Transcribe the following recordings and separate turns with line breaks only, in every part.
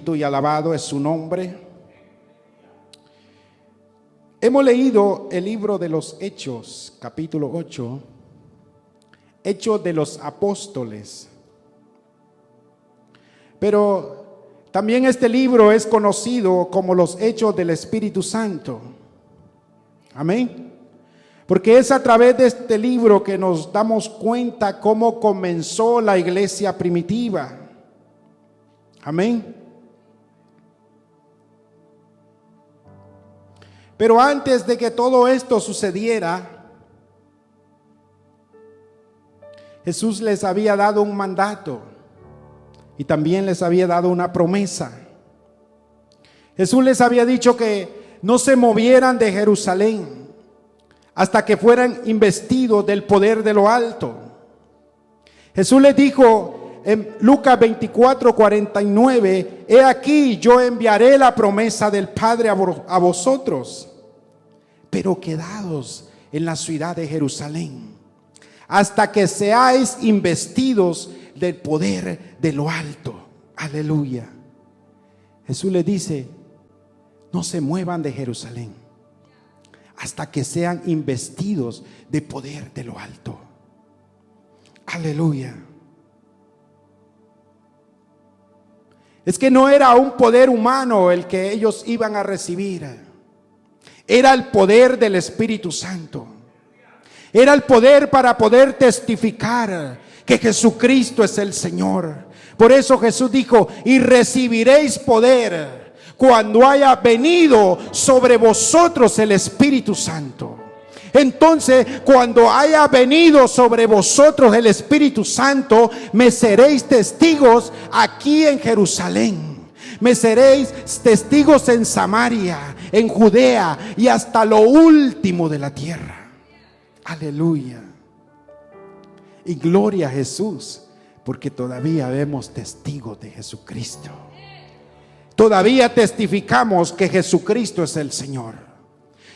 Bendito y alabado es su nombre. Hemos leído el libro de los Hechos, capítulo 8, Hechos de los Apóstoles. Pero también este libro es conocido como los Hechos del Espíritu Santo. Amén. Porque es a través de este libro que nos damos cuenta cómo comenzó la iglesia primitiva. Amén. Pero antes de que todo esto sucediera, Jesús les había dado un mandato y también les había dado una promesa. Jesús les había dicho que no se movieran de Jerusalén hasta que fueran investidos del poder de lo alto. Jesús les dijo en Lucas 24:49, he aquí yo enviaré la promesa del Padre a vosotros, pero quedaos en la ciudad de Jerusalén hasta que seáis investidos del poder de lo alto. Aleluya. Jesús les dice, no se muevan de Jerusalén hasta que sean investidos de poder de lo alto. Aleluya. Es que no era un poder humano el que ellos iban a recibir. Era el poder del Espíritu Santo. Era el poder para poder testificar que Jesucristo es el Señor. Por eso Jesús dijo, y recibiréis poder cuando haya venido sobre vosotros el Espíritu Santo. Entonces, cuando haya venido sobre vosotros el Espíritu Santo, me seréis testigos aquí en Jerusalén. Me seréis testigos en Samaria, en Judea y hasta lo último de la tierra. Aleluya. Y gloria a Jesús, porque todavía vemos testigos de Jesucristo. Todavía testificamos que Jesucristo es el Señor.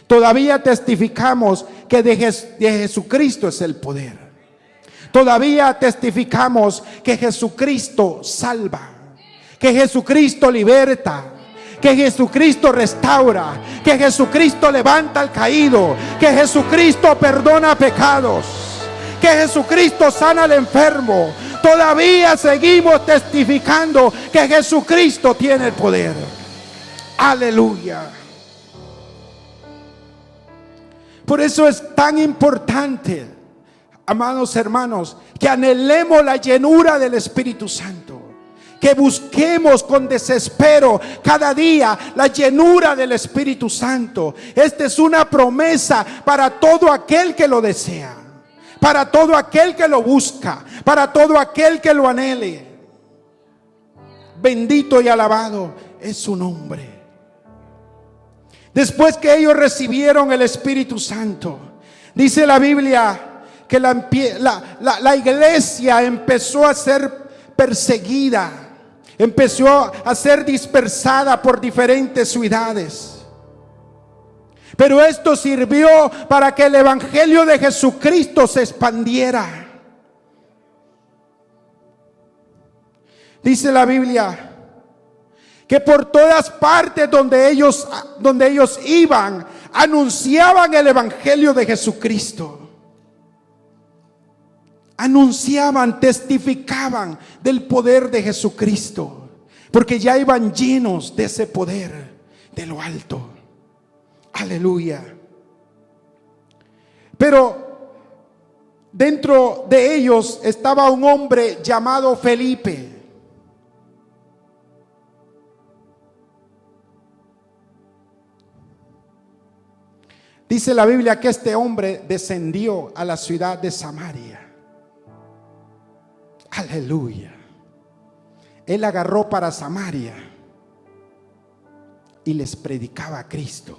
Todavía testificamos que de Jesucristo es el poder. Todavía testificamos que Jesucristo salva, que Jesucristo liberta, que Jesucristo restaura, que Jesucristo levanta al caído, que Jesucristo perdona pecados, que Jesucristo sana al enfermo. Todavía seguimos testificando que Jesucristo tiene el poder. Aleluya. Por eso es tan importante, amados hermanos, que anhelemos la llenura del Espíritu Santo, que busquemos con desespero cada día la llenura del Espíritu Santo. Esta es una promesa para todo aquel que lo desea, para todo aquel que lo busca, para todo aquel que lo anhele. Bendito y alabado es su nombre. Después que ellos recibieron el Espíritu Santo, dice la Biblia que la iglesia empezó a ser perseguida, empezó a ser dispersada por diferentes ciudades. Pero esto sirvió para que el evangelio de Jesucristo se expandiera. Dice la Biblia que por todas partes donde ellos iban, anunciaban el evangelio de Jesucristo. Anunciaban, testificaban del poder de Jesucristo, porque ya iban llenos de ese poder de lo alto. Aleluya. Pero dentro de ellos estaba un hombre llamado Felipe. Dice la Biblia que este hombre descendió a la ciudad de Samaria. Aleluya. Él agarró para Samaria y les predicaba a Cristo.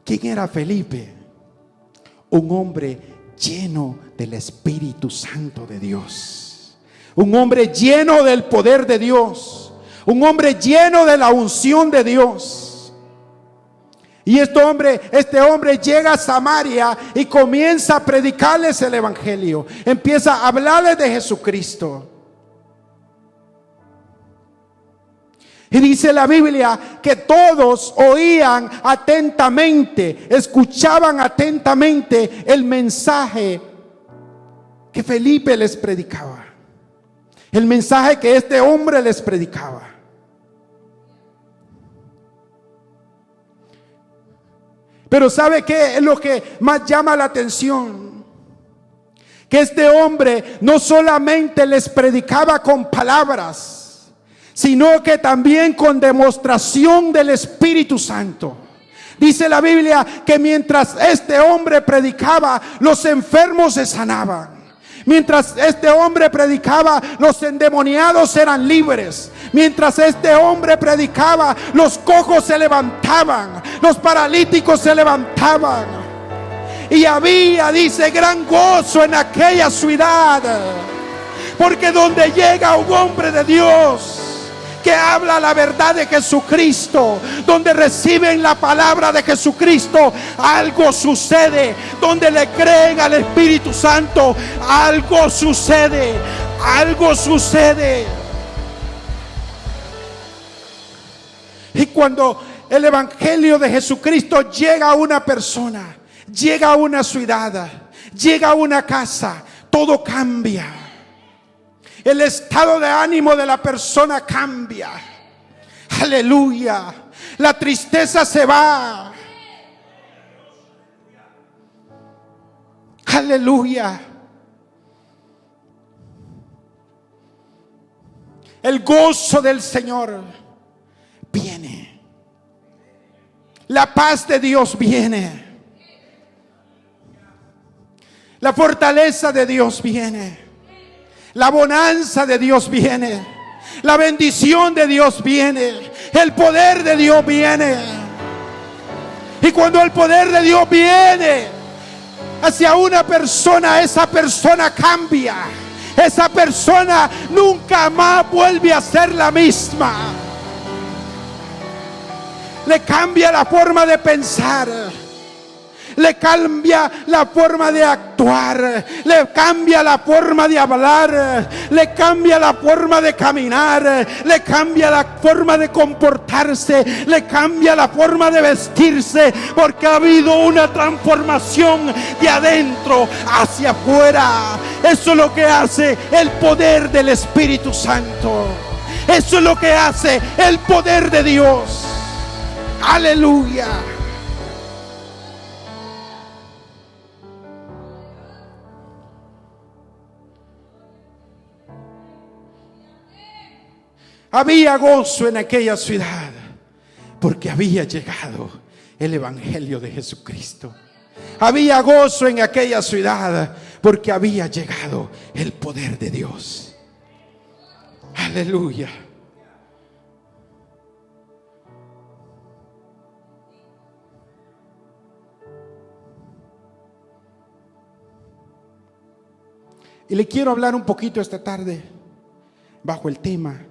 ¿Quién era Felipe? Un hombre lleno del Espíritu Santo de Dios. Un hombre lleno del poder de Dios. Un hombre lleno de la unción de Dios. Y este hombre llega a Samaria y comienza a predicarles el evangelio. Empieza a hablarles de Jesucristo. Y dice la Biblia que todos oían atentamente, escuchaban atentamente el mensaje que Felipe les predicaba. El mensaje que este hombre les predicaba. Pero ¿sabe qué es lo que más llama la atención? Que este hombre no solamente les predicaba con palabras, sino que también con demostración del Espíritu Santo. Dice la Biblia que mientras este hombre predicaba, los enfermos se sanaban. Mientras este hombre predicaba, los endemoniados eran libres. Mientras este hombre predicaba, los cojos se levantaban, los paralíticos se levantaban. Y había, dice, gran gozo en aquella ciudad. Porque donde llega un hombre de Dios que habla la verdad de Jesucristo, donde reciben la palabra de Jesucristo, algo sucede. Donde le creen al Espíritu Santo, algo sucede. Algo sucede. Y cuando el evangelio de Jesucristo llega a una persona, llega a una ciudad, llega a una casa, todo cambia. El estado de ánimo de la persona cambia. Aleluya. La tristeza se va. Aleluya. El gozo del Señor viene. La paz de Dios viene. La fortaleza de Dios viene. La bonanza de Dios viene. La bendición de Dios viene. El poder de Dios viene. Y cuando el poder de Dios viene hacia una persona, esa persona cambia. Esa persona nunca más vuelve a ser la misma. Le cambia la forma de pensar. Le cambia la forma de actuar. Le cambia la forma de hablar. Le cambia la forma de caminar. Le cambia la forma de comportarse. Le cambia la forma de vestirse. Porque ha habido una transformación de adentro hacia afuera. Eso es lo que hace el poder del Espíritu Santo. Eso es lo que hace el poder de Dios. Aleluya. Había gozo en aquella ciudad porque había llegado el evangelio de Jesucristo. Había gozo en aquella ciudad porque había llegado el poder de Dios. Aleluya. Y le quiero hablar un poquito esta tarde bajo el tema: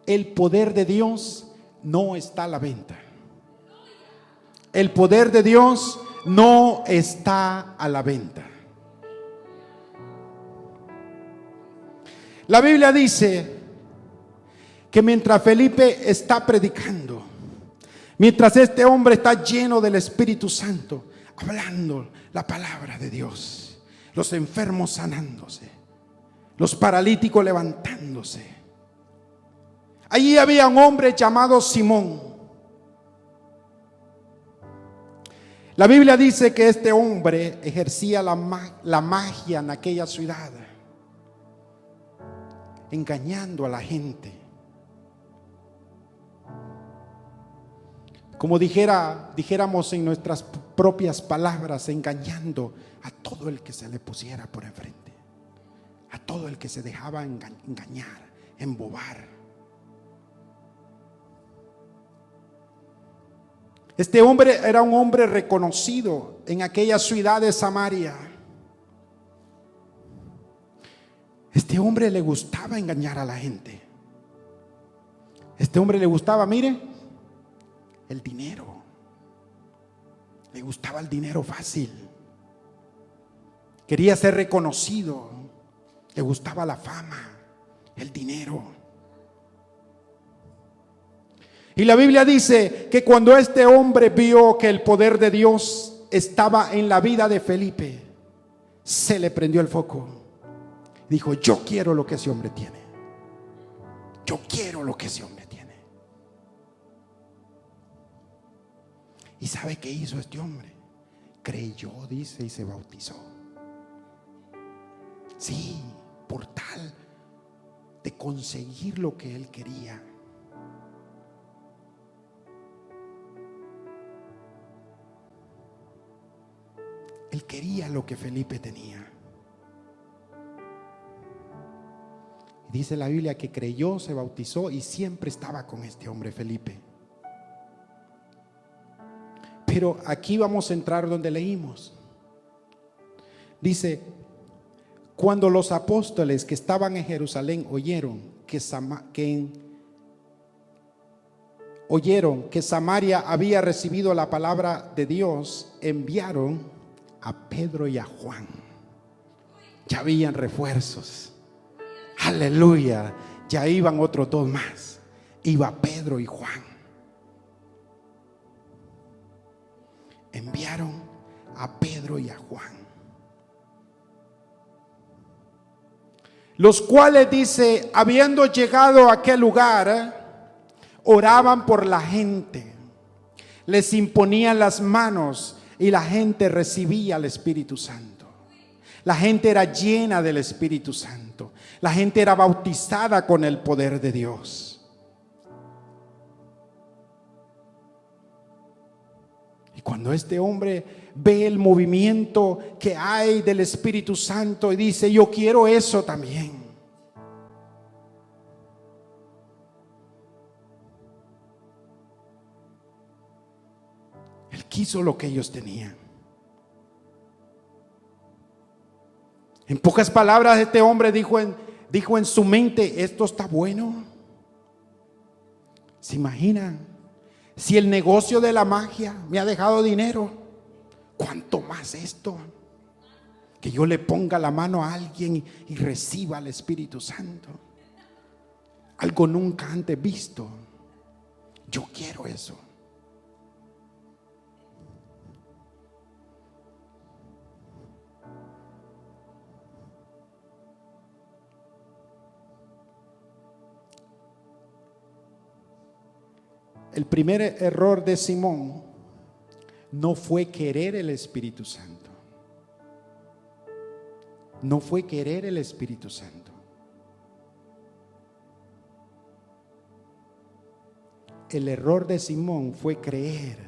el poder de Dios no está a la venta. El poder de Dios no está a la venta. La Biblia dice que mientras Felipe está predicando, mientras este hombre está lleno del Espíritu Santo, hablando la palabra de Dios, los enfermos sanándose, los paralíticos levantándose. Allí había un hombre llamado Simón. La Biblia dice que este hombre ejercía la magia en aquella ciudad, engañando a la gente. Como dijéramos en nuestras propias palabras, engañando a todo el que se le pusiera por enfrente, a todo el que se dejaba engañar, embobar. Este hombre era un hombre reconocido en aquella ciudad de Samaria. Este hombre le gustaba engañar a la gente. Este hombre le gustaba, mire, el dinero. Le gustaba el dinero fácil. Quería ser reconocido. Le gustaba la fama, el dinero. Y la Biblia dice que cuando este hombre vio que el poder de Dios estaba en la vida de Felipe, se le prendió el foco. Dijo: yo quiero lo que ese hombre tiene. Yo quiero lo que ese hombre tiene. ¿Y sabe qué hizo este hombre? Creyó, dice, y se bautizó. Sí, por tal de conseguir lo que él quería. Él quería lo que Felipe tenía. Dice la Biblia que creyó, se bautizó y siempre estaba con este hombre Felipe. Pero aquí vamos a entrar donde leímos. Dice: cuando los apóstoles que estaban en Jerusalén oyeron que Samaria había recibido la palabra de Dios, enviaron a Pedro y a Juan. Ya habían refuerzos. Aleluya. Ya iban otros dos más. Iba Pedro y Juan. Enviaron a Pedro y a Juan, los cuales, dice, habiendo llegado a aquel lugar, oraban por la gente, les imponían las manos y la gente recibía el Espíritu Santo. La gente era llena del Espíritu Santo. La gente era bautizada con el poder de Dios. Y cuando este hombre ve el movimiento que hay del Espíritu Santo y dice: yo quiero eso también. Él quiso lo que ellos tenían. En pocas palabras, este hombre dijo en su mente: esto está bueno. ¿Se imaginan? Si el negocio de la magia me ha dejado dinero, ¿cuánto más esto? Que yo le ponga la mano a alguien y reciba el Espíritu Santo. Algo nunca antes visto. Yo quiero eso. El primer error de Simón no fue querer el Espíritu Santo. No fue querer el Espíritu Santo. El error de Simón fue creer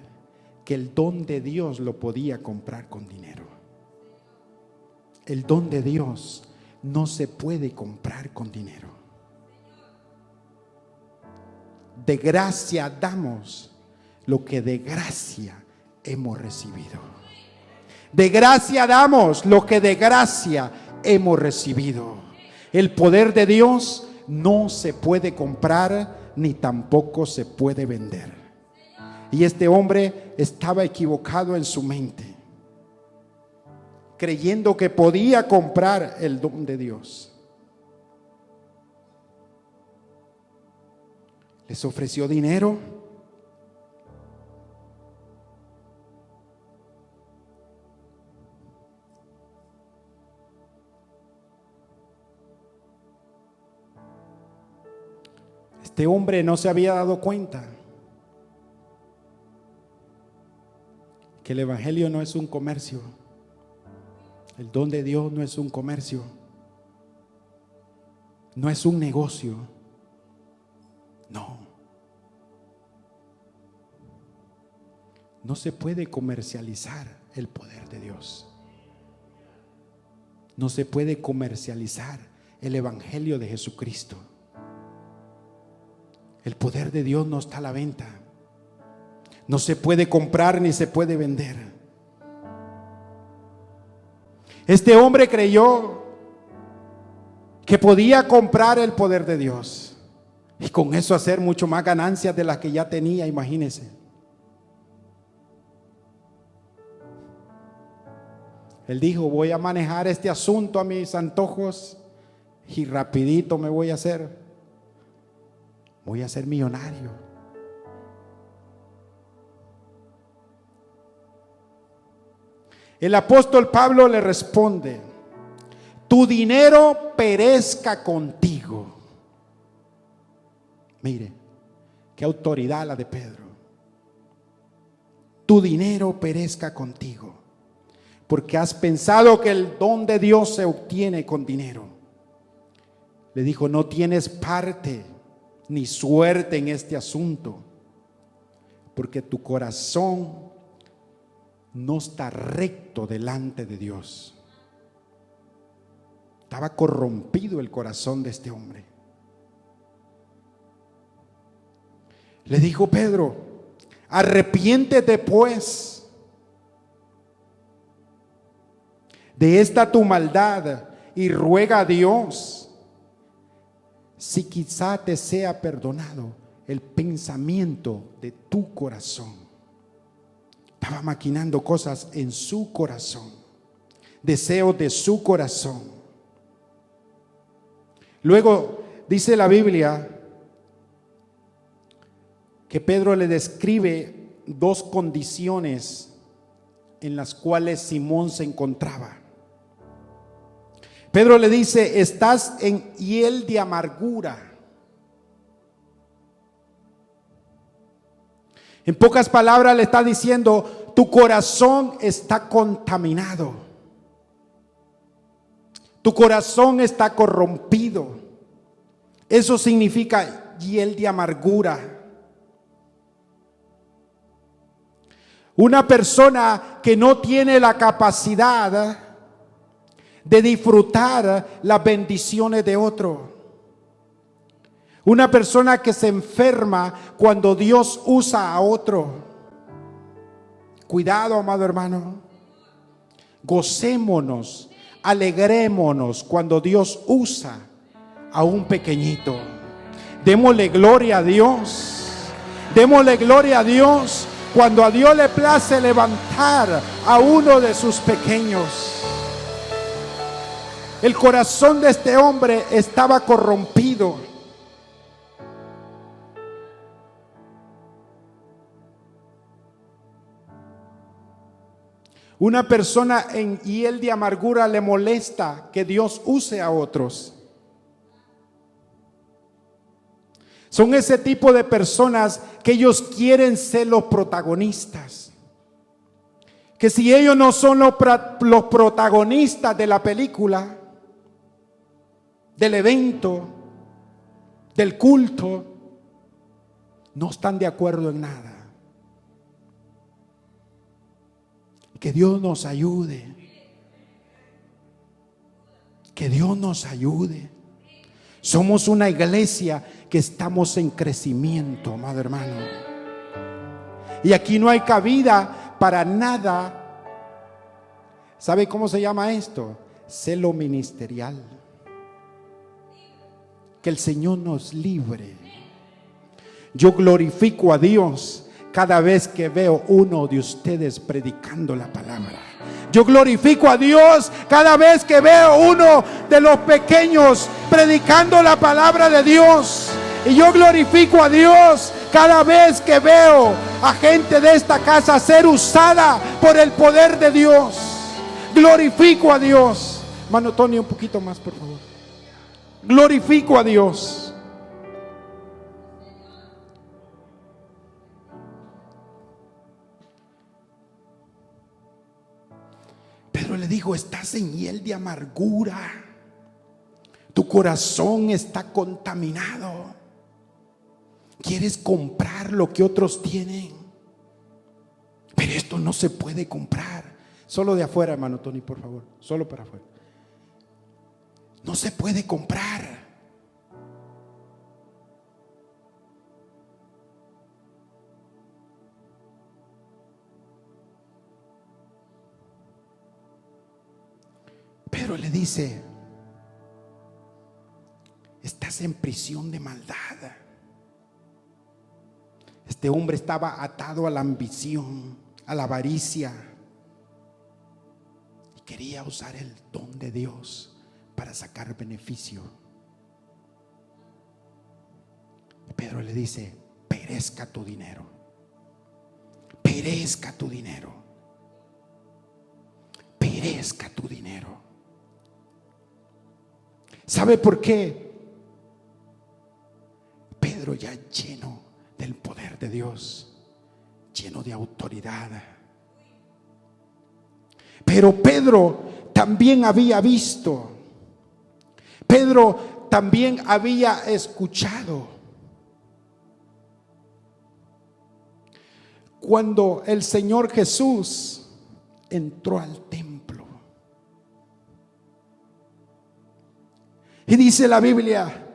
que el don de Dios lo podía comprar con dinero. El don de Dios no se puede comprar con dinero. De gracia damos lo que de gracia hemos recibido. De gracia damos lo que de gracia hemos recibido. El poder de Dios no se puede comprar ni tampoco se puede vender. Y este hombre estaba equivocado en su mente, creyendo que podía comprar el don de Dios. Les ofreció dinero. Este hombre no se había dado cuenta que el evangelio no es un comercio. El don de Dios no es un comercio. No es un negocio. No. No se puede comercializar el poder de Dios. No se puede comercializar el evangelio de Jesucristo. El poder de Dios no está a la venta. No se puede comprar ni se puede vender. Este hombre creyó que podía comprar el poder de Dios y con eso hacer mucho más ganancias de las que ya tenía, imagínense. Él dijo: voy a manejar este asunto a mis antojos y rapidito me voy a hacer millonario. El apóstol Pablo le responde: tu dinero perezca contigo. Mire, qué autoridad la de Pedro. Tu dinero perezca contigo, porque has pensado que el don de Dios se obtiene con dinero. Le dijo: no tienes parte ni suerte en este asunto, porque tu corazón no está recto delante de Dios. Estaba corrompido el corazón de este hombre. Le dijo Pedro: arrepiéntete pues de esta tu maldad y ruega a Dios si quizá te sea perdonado el pensamiento de tu corazón. Estaba maquinando cosas en su corazón, deseos de su corazón. Luego dice la Biblia que Pedro le describe dos condiciones en las cuales Simón se encontraba. Pedro le dice: estás en hiel de amargura. En pocas palabras le está diciendo: tu corazón está contaminado, tu corazón está corrompido. Eso significa hiel de amargura. Una persona que no tiene la capacidad de disfrutar las bendiciones de otro. Una persona que se enferma cuando Dios usa a otro. Cuidado, amado hermano. Gocémonos, alegrémonos cuando Dios usa a un pequeñito. Démosle gloria a Dios. Démosle gloria a Dios cuando a Dios le place levantar a uno de sus pequeños. El corazón de este hombre estaba corrompido. Una persona en hiel de amargura le molesta que Dios use a otros. Son ese tipo de personas que ellos quieren ser los protagonistas. Que si ellos no son los protagonistas de la película, del evento, del culto, no están de acuerdo en nada. Que Dios nos ayude. Que Dios nos ayude. Somos una iglesia que estamos en crecimiento, amado hermano. Y aquí no hay cabida para nada. ¿Sabe cómo se llama esto? Celo ministerial. Que el Señor nos libre. Yo glorifico a Dios cada vez que veo uno de ustedes predicando la palabra. Yo glorifico a Dios cada vez que veo uno de los pequeños predicando la palabra de Dios. Y yo glorifico a Dios cada vez que veo a gente de esta casa ser usada por el poder de Dios. Glorifico a Dios. Hermano Tony, un poquito más, por favor. Glorifico a Dios. Pedro le dijo: estás en hiel de amargura. Tu corazón está contaminado. Quieres comprar lo que otros tienen, pero esto no se puede comprar. Solo de afuera, hermano Tony, por favor. Solo para afuera. No se puede comprar. Pero le dice: estás en prisión de maldad. Este hombre estaba atado a la ambición, a la avaricia, y quería usar el don de Dios para sacar beneficio. Pedro le dice: perezca tu dinero. Perezca tu dinero. perezca tu dinero. ¿Sabe por qué? Pedro, ya lleno del poder de Dios, lleno de autoridad. Pero Pedro también había visto, Pedro también había escuchado cuando el Señor Jesús entró al templo. Y dice la Biblia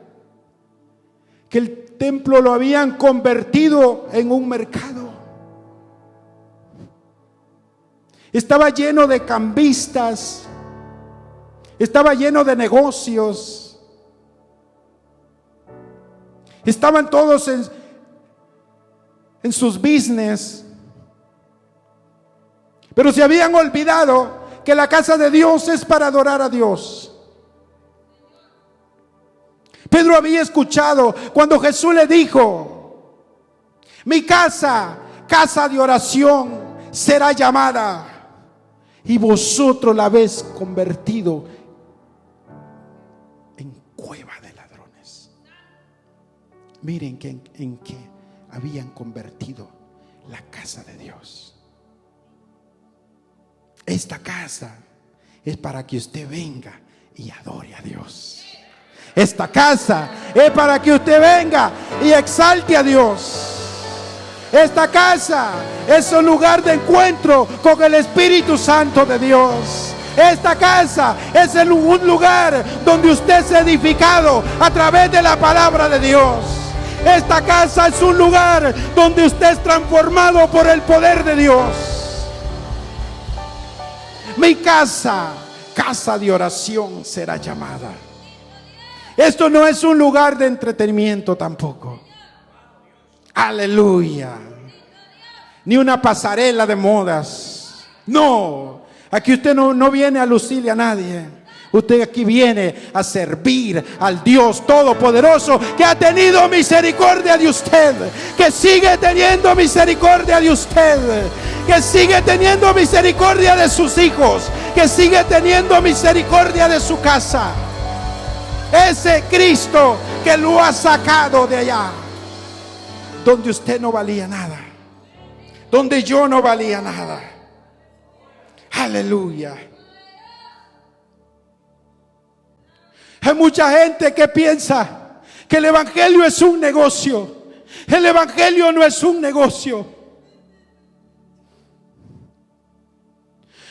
que el templo lo habían convertido en un mercado. Estaba lleno de cambistas, estaba lleno de negocios, estaban todos en sus business, pero se habían olvidado que la casa de Dios es para adorar a Dios. Pedro había escuchado cuando Jesús le dijo: mi casa, casa de oración será llamada, y vosotros la habéis convertido en cueva de ladrones. Miren en qué habían convertido la casa de Dios. Esta casa es para que usted venga y adore a Dios. Esta casa es para que usted venga y exalte a Dios. Esta casa es un lugar de encuentro con el Espíritu Santo de Dios. Esta casa es un lugar donde usted es edificado a través de la palabra de Dios. Esta casa es un lugar donde usted es transformado por el poder de Dios. Mi casa, casa de oración será llamada. Esto no es un lugar de entretenimiento tampoco. Aleluya. Ni una pasarela de modas. No, aquí usted no viene a lucirle a nadie. Usted aquí viene a servir al Dios Todopoderoso, que ha tenido misericordia de usted, que sigue teniendo misericordia de usted, que sigue teniendo misericordia de sus hijos, que sigue teniendo misericordia de su casa. Ese Cristo que lo ha sacado de allá, donde usted no valía nada, donde yo no valía nada. Aleluya. Hay mucha gente que piensa que el evangelio es un negocio. El evangelio no es un negocio.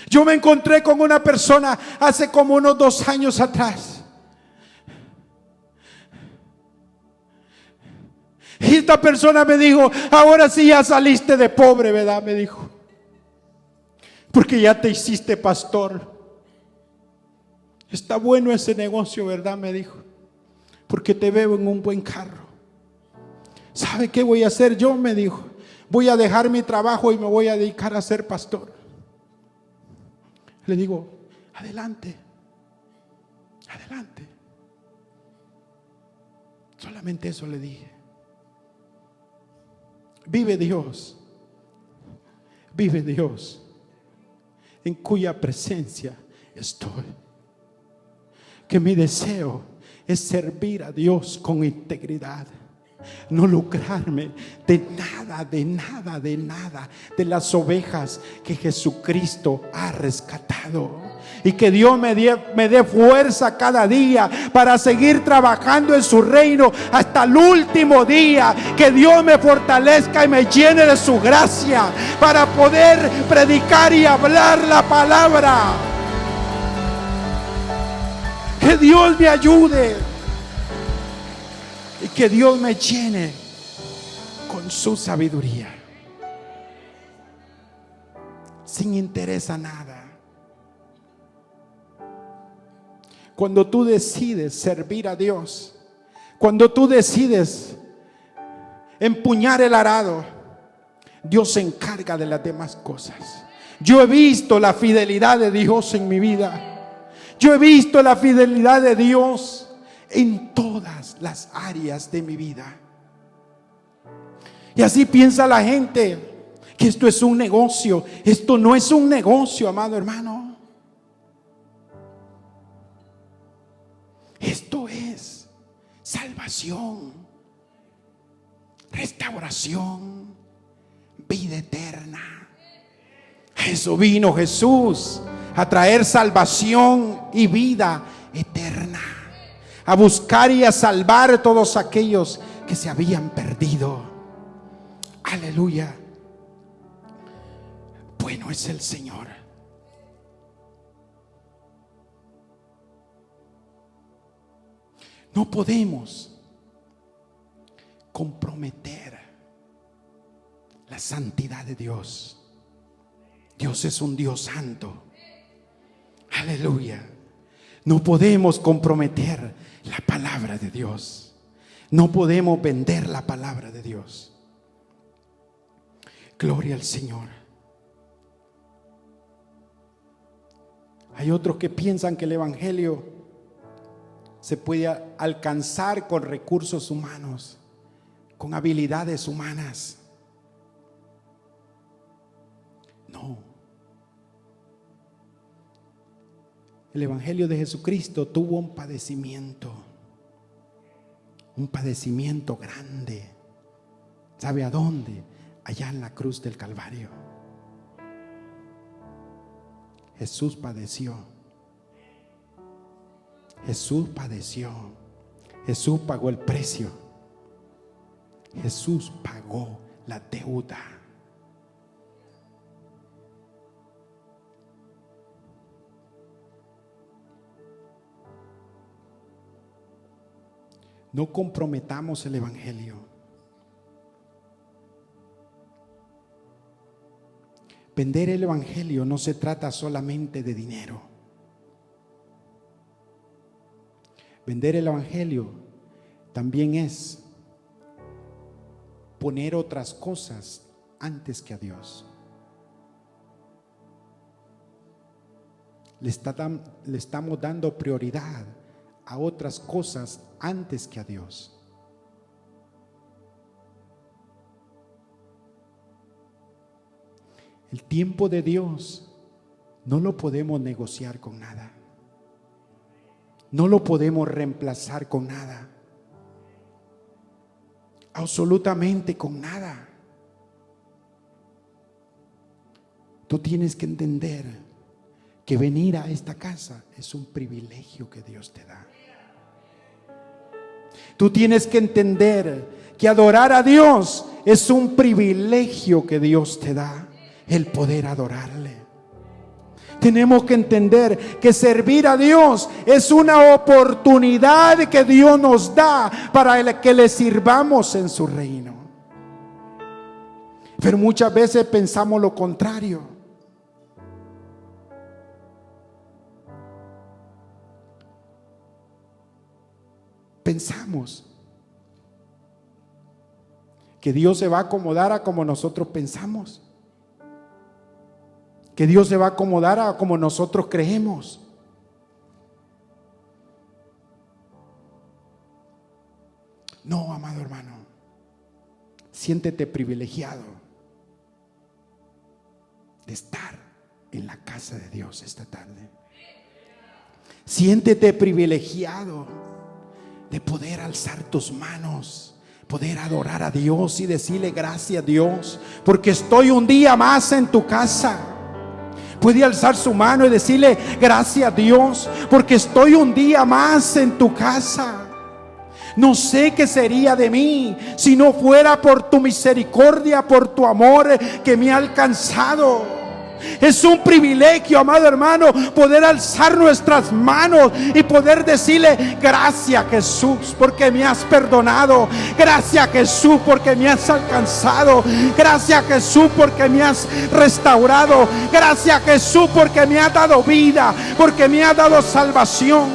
Yo me encontré con una persona hace como unos 2 años atrás. Y esta persona me dijo: ahora sí ya saliste de pobre, ¿verdad? Me dijo, porque ya te hiciste pastor. Está bueno ese negocio, ¿verdad? Me dijo, porque te veo en un buen carro. ¿Sabe qué voy a hacer yo? Me dijo, voy a dejar mi trabajo y me voy a dedicar a ser pastor. Le digo, adelante, adelante. Solamente eso le dije. Vive Dios, en cuya presencia estoy. Que mi deseo es servir a Dios con integridad, no lucrarme de nada de las ovejas que Jesucristo ha rescatado. Y que Dios me dé fuerza cada día para seguir trabajando en su reino hasta el último día. Que Dios me fortalezca y me llene de su gracia para poder predicar y hablar la palabra. Que Dios me ayude y que Dios me llene con su sabiduría, sin interés a nada. Cuando tú decides servir a Dios, cuando tú decides empuñar el arado, Dios se encarga de las demás cosas. Yo he visto la fidelidad de Dios en mi vida. Yo he visto la fidelidad de Dios en todas las áreas de mi vida. Y así piensa la gente que esto es un negocio. Esto no es un negocio, amado hermano. salvación, restauración, vida eterna. A eso vino Jesús, a traer salvación y vida eterna, a buscar y a salvar a todos aquellos que se habían perdido. Aleluya. Bueno es el Señor. No podemos comprometer la santidad de Dios. Dios es un Dios santo. Aleluya. No podemos comprometer la palabra de Dios. No podemos vender la palabra de Dios. Gloria al Señor. Hay otros que piensan que el evangelio se puede alcanzar con recursos humanos, con habilidades humanas. No. El evangelio de Jesucristo tuvo un padecimiento grande. ¿Sabe a dónde? Allá en la cruz del Calvario. Jesús padeció. Jesús padeció. Jesús pagó el precio. Jesús pagó la deuda. No comprometamos el evangelio. Vender el evangelio no se trata solamente de dinero. Vender el evangelio también es poner otras cosas antes que a Dios. Le estamos dando prioridad a otras cosas antes que a Dios. El tiempo de Dios no lo podemos negociar con nada. No lo podemos reemplazar con nada. Absolutamente con nada. Tú tienes que entender que venir a esta casa es un privilegio que Dios te da. Tú tienes que entender que adorar a Dios es un privilegio que Dios te da, el poder adorarle. Tenemos que entender que servir a Dios es una oportunidad que Dios nos da para que le sirvamos en su reino. Pero muchas veces pensamos lo contrario. Pensamos que Dios se va a acomodar a como nosotros pensamos, que Dios se va a acomodar a como nosotros creemos. No, amado hermano, siéntete privilegiado de estar en la casa de Dios esta tarde. Siéntete privilegiado de poder alzar tus manos, poder adorar a Dios y decirle gracias a Dios, porque estoy un día más en tu casa. Puede alzar su mano y decirle gracias a Dios, porque estoy un día más en tu casa. No sé qué sería de mí si no fuera por tu misericordia, por tu amor que me ha alcanzado. Es un privilegio, amado hermano, poder alzar nuestras manos y poder decirle gracias Jesús porque me has perdonado, gracias Jesús porque me has alcanzado, gracias Jesús porque me has restaurado, gracias Jesús porque me has dado vida, porque me has dado salvación.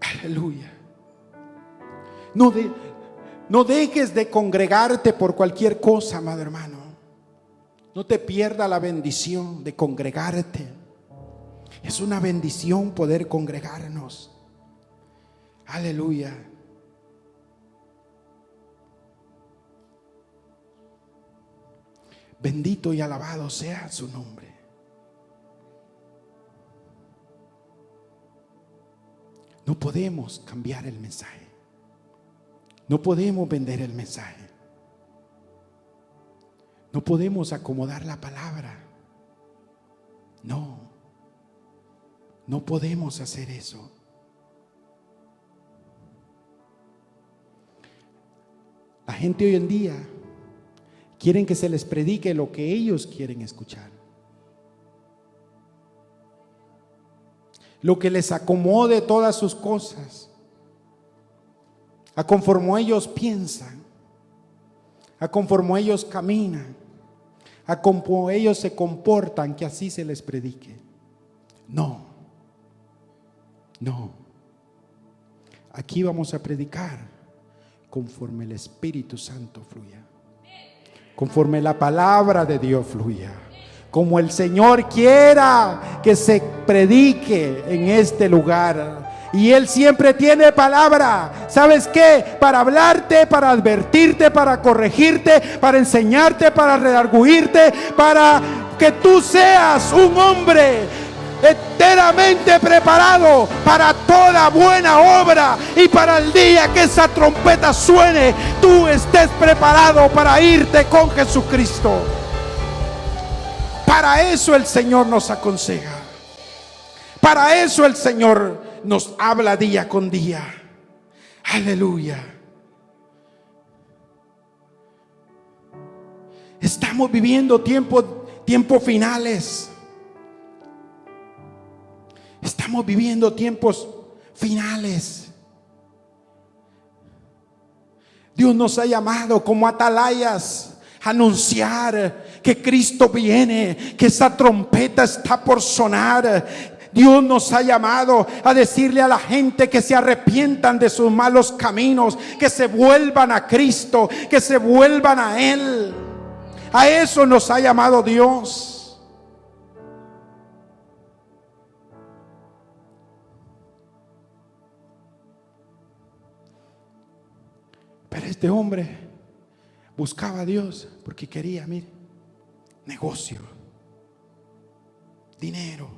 Aleluya. No dejes de congregarte por cualquier cosa, amado hermano. No te pierdas la bendición de congregarte. Es una bendición poder congregarnos. Aleluya. Bendito y alabado sea su nombre. No podemos cambiar el mensaje. No podemos vender el mensaje. No podemos acomodar la palabra. No, no podemos hacer eso. La gente hoy en día quieren que se les predique lo que ellos quieren escuchar, lo que les acomode todas sus cosas, a conforme ellos piensan, a conforme ellos caminan, a como ellos se comportan, que así se les predique. No, no. Aquí vamos a predicar conforme el Espíritu Santo fluya, conforme la palabra de Dios fluya, como el Señor quiera que se predique en este lugar. Y Él siempre tiene palabra. ¿Sabes qué? Para hablarte, para advertirte, para corregirte, para enseñarte, para redarguirte, para que tú seas un hombre enteramente preparado para toda buena obra, y para el día que esa trompeta suene, tú estés preparado para irte con Jesucristo. Para eso el Señor nos aconseja. Para eso el Señor nos habla día con día. Aleluya. Estamos viviendo tiempos finales. Estamos viviendo tiempos finales. Dios nos ha llamado como atalayas a anunciar que Cristo viene, que esa trompeta está por sonar. Dios nos ha llamado a decirle a la gente que se arrepientan de sus malos caminos, que se vuelvan a Cristo, que se vuelvan a Él. A eso nos ha llamado Dios. Pero este hombre buscaba a Dios porque quería, mire, negocio, dinero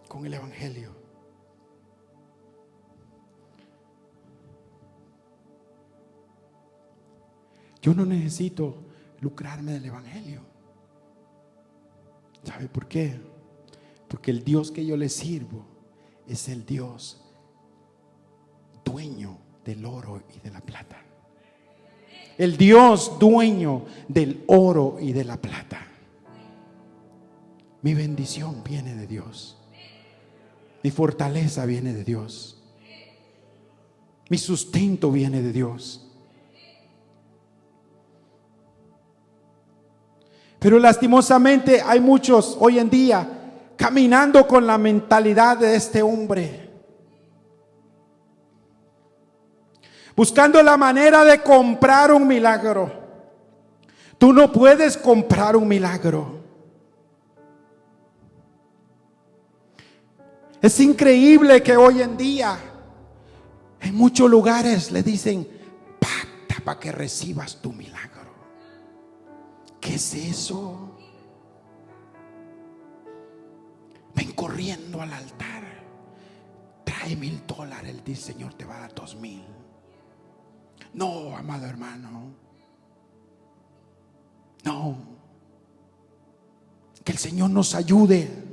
con el evangelio. Yo no necesito lucrarme del evangelio. ¿Sabe por qué? Porque el Dios que yo le sirvo es el Dios dueño del oro y de la plata. El Dios dueño del oro y de la plata. Mi bendición viene de Dios. Mi fortaleza viene de Dios. Mi sustento viene de Dios. Pero lastimosamente hay muchos hoy en día caminando con la mentalidad de este hombre, buscando la manera de comprar un milagro. Tú no puedes comprar un milagro. Es increíble que hoy en día en muchos lugares le dicen: pacta para que recibas tu milagro. ¿Qué es eso? Ven corriendo al altar, trae $1,000. El Señor te va a dar 2,000. No, amado hermano, no. Que el Señor nos ayude.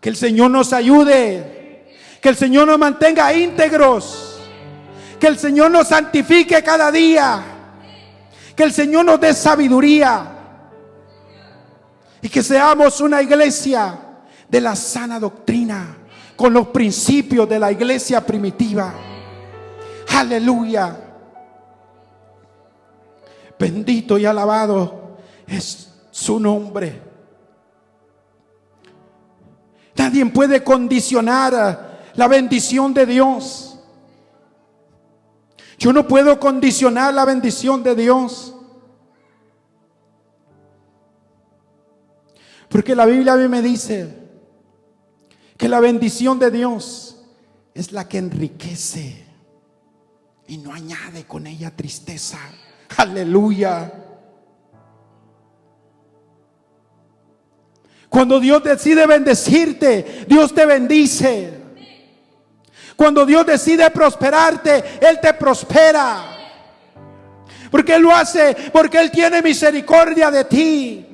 Que el Señor nos ayude. Que el Señor nos mantenga íntegros. Que el Señor nos santifique cada día. Que el Señor nos dé sabiduría. Y que seamos una iglesia de la sana doctrina, con los principios de la iglesia primitiva. Aleluya. Bendito y alabado es su nombre. Nadie puede condicionar la bendición de Dios. Yo no puedo condicionar la bendición de Dios. Porque la Biblia a mí me dice que la bendición de Dios es la que enriquece y no añade con ella tristeza. Aleluya. Cuando Dios decide bendecirte, Dios te bendice. Cuando Dios decide prosperarte, Él te prospera. Porque Él lo hace, porque Él tiene misericordia de ti.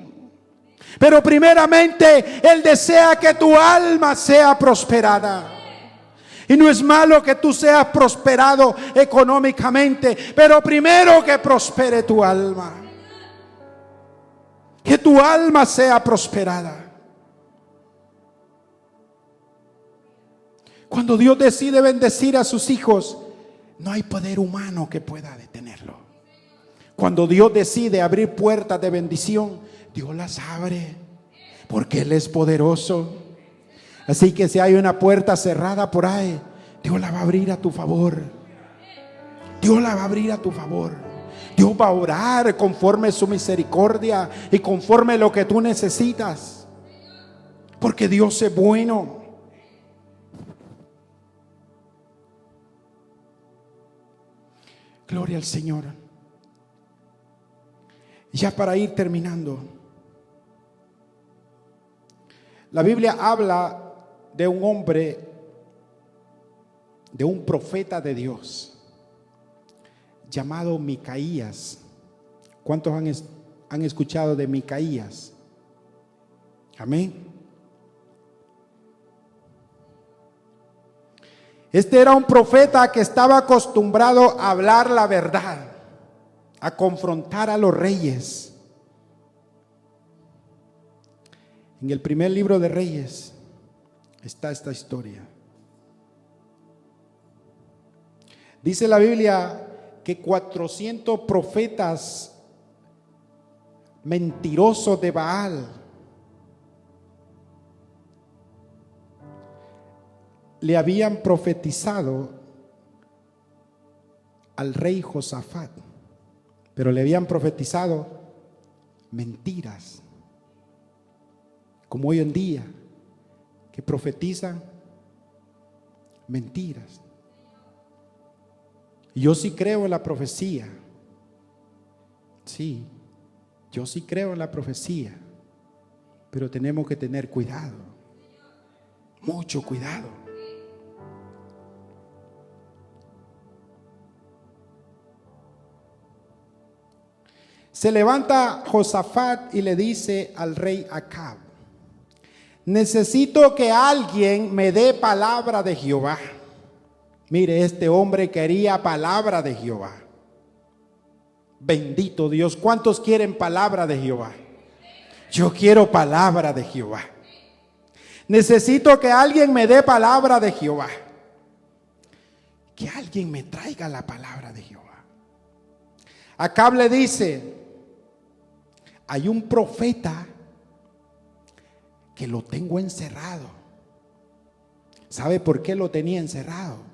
Pero primeramente Él desea que tu alma sea prosperada. Y no es malo que tú seas prosperado económicamente, pero primero que prospere tu alma. Que tu alma sea prosperada. Cuando Dios decide bendecir a sus hijos, no hay poder humano que pueda detenerlo. Cuando Dios decide abrir puertas de bendición, Dios las abre, porque Él es poderoso. Así que si hay una puerta cerrada por ahí, Dios la va a abrir a tu favor. Dios la va a abrir a tu favor. Dios va a orar conforme su misericordia y conforme lo que tú necesitas. Porque Dios es bueno. Gloria al Señor. Ya para ir terminando, la Biblia habla de un hombre, de un profeta de Dios llamado Micaías. ¿Cuántos han escuchado de Micaías? Amén. Este era un profeta que estaba acostumbrado a hablar la verdad, a confrontar a los reyes. En el primer libro de Reyes está esta historia. Dice la Biblia que 400 profetas mentirosos de Baal le habían profetizado al rey Josafat, pero le habían profetizado mentiras, como hoy en día, que profetizan mentiras. Y yo sí creo en la profecía. Sí, yo sí creo en la profecía, pero tenemos que tener cuidado, mucho cuidado. Se levanta Josafat y le dice al rey Acab: necesito que alguien me dé palabra de Jehová. Mire, este hombre quería palabra de Jehová. Bendito Dios. ¿Cuántos quieren palabra de Jehová? Yo quiero palabra de Jehová. Necesito que alguien me dé palabra de Jehová. Que alguien me traiga la palabra de Jehová. Acab le dice: hay un profeta que lo tengo encerrado. ¿Sabe por qué lo tenía encerrado?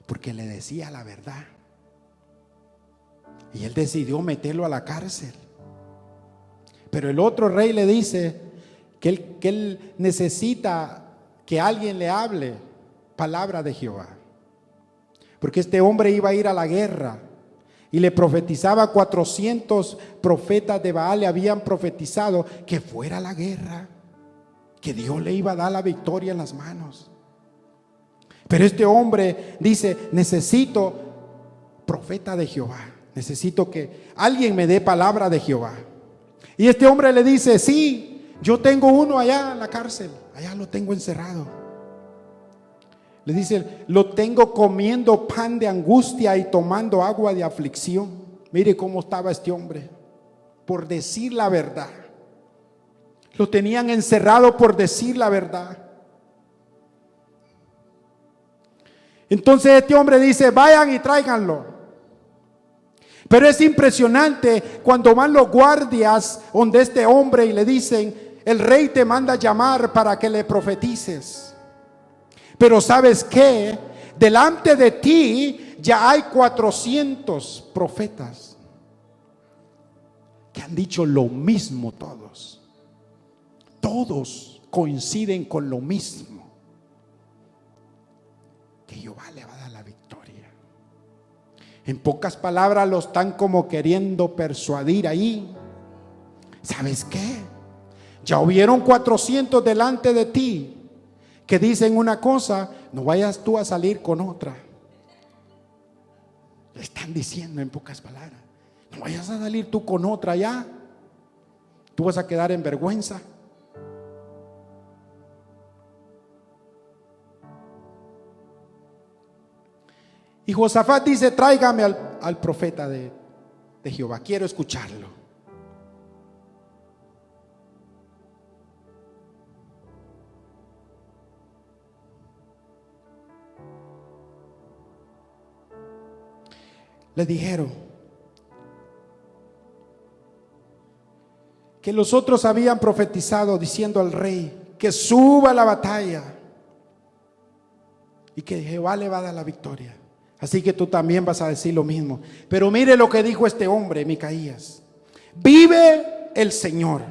Porque le decía la verdad. Y él decidió meterlo a la cárcel. Pero el otro rey le dice que él necesita que alguien le hable palabra de Jehová. Porque este hombre iba a ir a la guerra. Y le profetizaba, 400 profetas de Baal le habían profetizado que fuera a la guerra, que Dios le iba a dar la victoria en las manos. Pero este hombre dice: necesito profeta de Jehová, necesito que alguien me dé palabra de Jehová. Y este hombre le dice: sí, yo tengo uno allá en la cárcel, allá lo tengo encerrado. Le dice: lo tengo comiendo pan de angustia y tomando agua de aflicción. Mire cómo estaba este hombre, por decir la verdad. Lo tenían encerrado por decir la verdad. Entonces este hombre dice: vayan y tráiganlo. Pero es impresionante cuando van los guardias donde este hombre y le dicen: el rey te manda llamar para que le profetices. Pero ¿sabes qué? Delante de ti ya hay 400 profetas que han dicho lo mismo todos. Todos coinciden con lo mismo: que Jehová le va a dar la victoria. En pocas palabras lo están como queriendo persuadir ahí. ¿Sabes qué? Ya hubieron 400 delante de ti que dicen una cosa, no vayas tú a salir con otra. Le están diciendo en pocas palabras, no vayas a salir tú con otra ya. Tú vas a quedar en vergüenza. Y Josafat dice, tráigame al profeta de Jehová, quiero escucharlo. Le dijeron que los otros habían profetizado diciendo al rey que suba a la batalla y que Jehová le va a dar la victoria. Así que tú también vas a decir lo mismo. Pero mire lo que dijo este hombre, Micaías. Vive el Señor.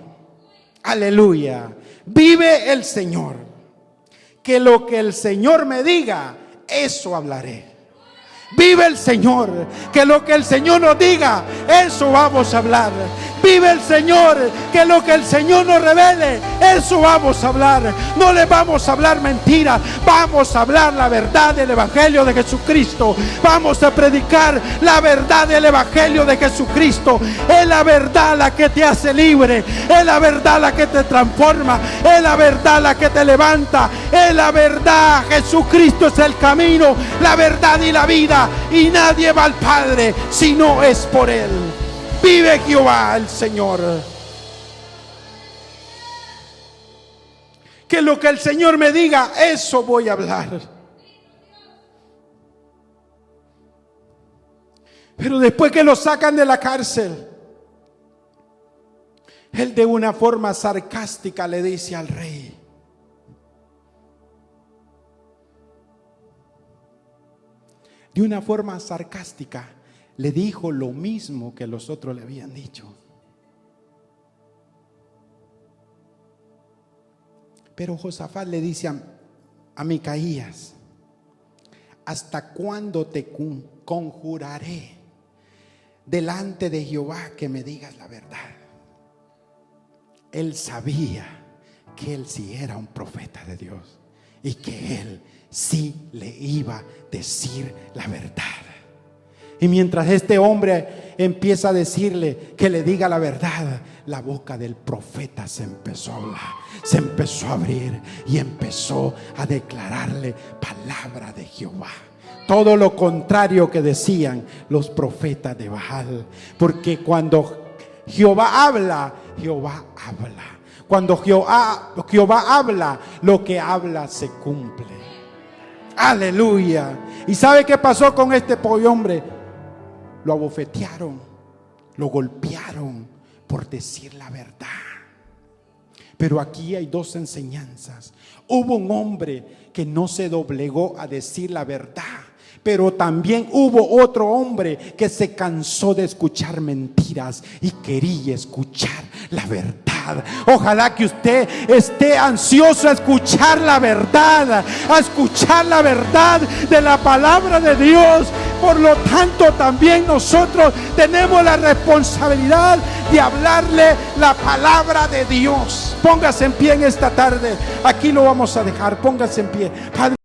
Aleluya. Vive el Señor. Que lo que el Señor me diga, eso hablaré. Vive el Señor, que lo que el Señor nos diga, eso vamos a hablar. Vive el Señor, que lo que el Señor nos revele, eso vamos a hablar. No le vamos a hablar mentiras, vamos a hablar la verdad del Evangelio de Jesucristo. Vamos a predicar la verdad del Evangelio de Jesucristo. Es la verdad la que te hace libre, es la verdad la que te transforma, es la verdad la que te levanta, es la verdad. Jesucristo es el camino, la verdad y la vida. Y nadie va al Padre si no es por Él. Vive Jehová el Señor. Que lo que el Señor me diga, eso voy a hablar. Pero después que lo sacan de la cárcel, él de una forma sarcástica le dice al rey: de una forma sarcástica le dijo lo mismo que los otros le habían dicho. Pero Josafat le dice a Micaías: ¿hasta cuándo te conjuraré delante de Jehová que me digas la verdad? Él sabía que él sí era un profeta de Dios y que él sí le iba a decir la verdad. Y mientras este hombre empieza a decirle que le diga la verdad, la boca del profeta se empezó a hablar, se empezó a abrir y empezó a declararle palabra de Jehová. Todo lo contrario que decían los profetas de Baal. Porque cuando Jehová habla, Jehová habla. Cuando Jehová habla, lo que habla se cumple. Aleluya. ¿Y sabe qué pasó con este pobre hombre? Lo abofetearon, lo golpearon por decir la verdad. Pero aquí hay dos enseñanzas. Hubo un hombre que no se doblegó a decir la verdad, pero también hubo otro hombre que se cansó de escuchar mentiras y quería escuchar la verdad. Ojalá que usted esté ansioso a escuchar la verdad, de la palabra de Dios. Por lo tanto, también nosotros tenemos la responsabilidad de hablarle la palabra de Dios. Póngase en pie en esta tarde. Aquí lo vamos a dejar. Póngase en pie. Padre,